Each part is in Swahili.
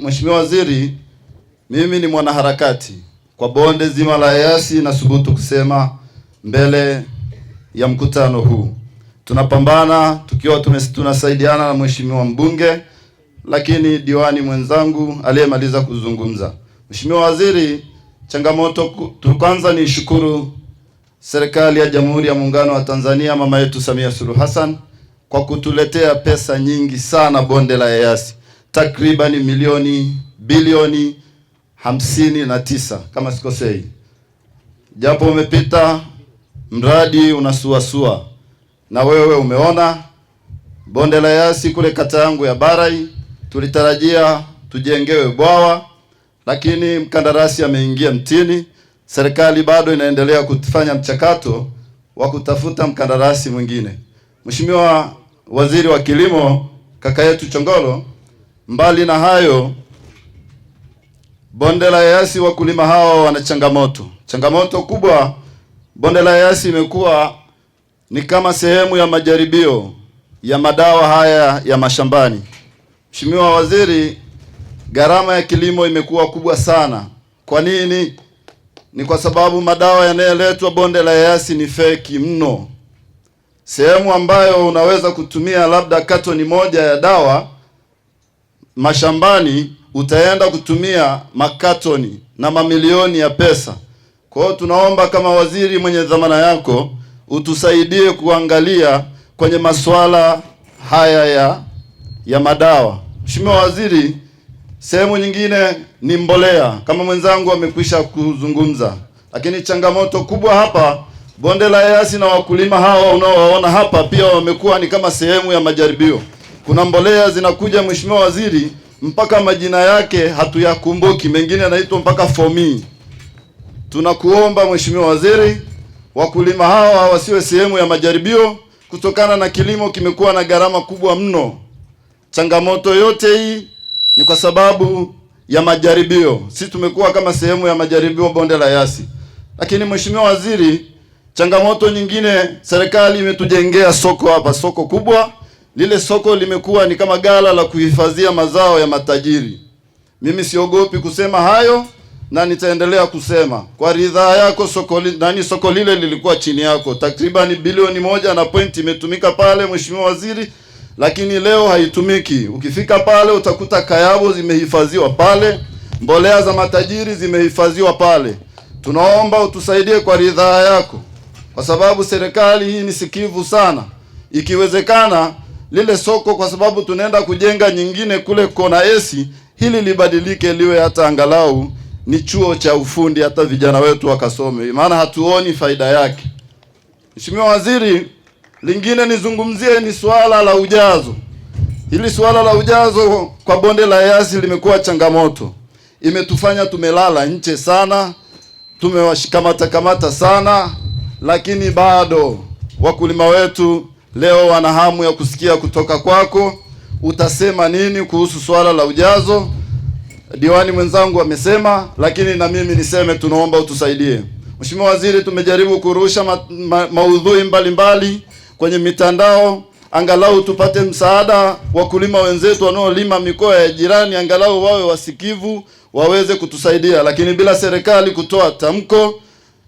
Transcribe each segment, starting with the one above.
Mheshimiwa Waziri, mimi ni mwanaharakati kwa bonde zima la Eyasi na thubutu kusema mbele ya mkutano huu. Tunapambana tukiwa tunasaidiana na Mheshimiwa mbunge, lakini diwani mwenzangu aliyemaliza kuzungumza. Mheshimiwa Waziri, changamoto kwanza ni shukuru serikali ya Jamhuri ya Muungano wa Tanzania, mama yetu Samia Suluhu Hassan, kwa kutuletea pesa nyingi sana bonde la Eyasi, takriban bilioni 59 kama sikosei. Japo umepita mradi unasuasua, na wewe umeona bonde la Eyasi kule kata yangu ya Barai tulitarajia tujengewe bwawa, lakini mkandarasi ameingia mtini. Serikali bado inaendelea kufanya mchakato wa kutafuta mkandarasi mwingine. Mheshimiwa Waziri wa Kilimo, kaka yetu Chongolo, mbali na hayo, bonde la Eyasi wakulima hawa wana changamoto kubwa. Bonde la Eyasi imekuwa ni kama sehemu ya majaribio ya madawa haya ya mashambani. Mheshimiwa Waziri, gharama ya kilimo imekuwa kubwa sana. Kwa nini? Ni kwa sababu madawa yanayoletwa bonde la Eyasi ni feki mno. Sehemu ambayo unaweza kutumia labda katoni moja ya dawa mashambani, utaenda kutumia makatoni na mamilioni ya pesa. Kwa hiyo tunaomba kama waziri mwenye dhamana yako utusaidie kuangalia kwenye masuala haya ya madawa. Mheshimiwa Waziri, sehemu nyingine ni mbolea kama mwenzangu amekwisha kuzungumza, lakini changamoto kubwa hapa bonde la Eyasi na wakulima hawa unaowaona hapa pia wamekuwa ni kama sehemu ya majaribio. Kuna mbolea zinakuja Mheshimiwa Waziri, mpaka majina yake hatuyakumbuki, mengine yanaitwa mpaka fomi. Tunakuomba Mheshimiwa Waziri, wakulima hawa wasiwe sehemu ya majaribio, kutokana na kilimo kimekuwa na gharama kubwa mno. Changamoto yote hii ni kwa sababu ya majaribio. Sisi tumekuwa kama sehemu ya majaribio bonde la Eyasi. Lakini Mheshimiwa Waziri, changamoto nyingine, serikali imetujengea soko hapa, soko kubwa. Lile soko limekuwa ni kama ghala la kuhifadhia mazao ya matajiri. Mimi siogopi kusema hayo na nitaendelea kusema. Kwa ridhaa yako soko lile lilikuwa chini yako. Takriban bilioni 1 imetumika pale Mheshimiwa Waziri, lakini leo haitumiki. Ukifika pale utakuta kayabo zimehifadhiwa pale, mbolea za matajiri zimehifadhiwa pale. Tunaomba utusaidie kwa ridhaa yako, kwa sababu serikali hii ni sikivu sana. Ikiwezekana lile soko, kwa sababu tunaenda kujenga nyingine kule Kona Esi, hili libadilike liwe hata angalau ni chuo cha ufundi, hata vijana wetu wakasome, maana hatuoni faida yake. Mheshimiwa Waziri, lingine nizungumzie ni swala la ujazo. Hili swala la ujazo kwa bonde la Eyasi limekuwa changamoto. Imetufanya tumelala nje sana, tumewashikamata sana, lakini bado wakulima wetu leo wana hamu ya kusikia kutoka kwako. Utasema nini kuhusu swala la ujazo? Diwani mwenzangu amesema, lakini na mimi niseme tunaomba utusaidie. Mheshimiwa Waziri, tumejaribu kurusha maudhui mbalimbali kwenye mitandao, angalau tupate msaada. Wakulima wenzetu wanaolima mikoa ya jirani angalau wawe wasikivu, waweze kutusaidia. Lakini bila serikali kutoa tamko,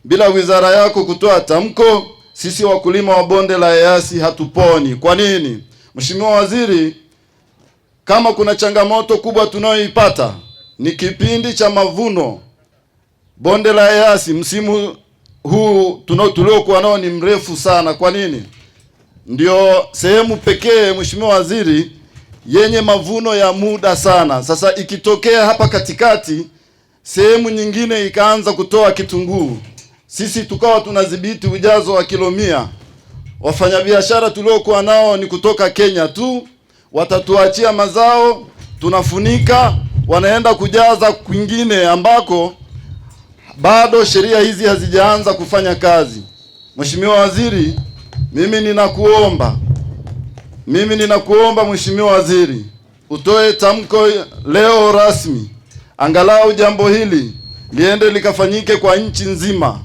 bila wizara yako kutoa tamko, sisi wakulima wa bonde la Eyasi hatuponi. Kwa nini? Mheshimiwa Waziri, kama kuna changamoto kubwa tunayoipata ni kipindi cha mavuno. Bonde la Eyasi msimu huu tuliokuwa nao ni mrefu sana. Kwa nini? Ndio sehemu pekee Mheshimiwa Waziri yenye mavuno ya muda sana. Sasa ikitokea hapa katikati sehemu nyingine ikaanza kutoa kitunguu, sisi tukawa tunadhibiti ujazo wa kilo 100. Wafanyabiashara tuliokuwa nao ni kutoka Kenya tu, watatuachia mazao, tunafunika, wanaenda kujaza kwingine ambako bado sheria hizi hazijaanza kufanya kazi. Mheshimiwa Waziri, mimi ninakuomba Mheshimiwa Waziri, utoe tamko leo rasmi, angalau jambo hili liende likafanyike kwa nchi nzima.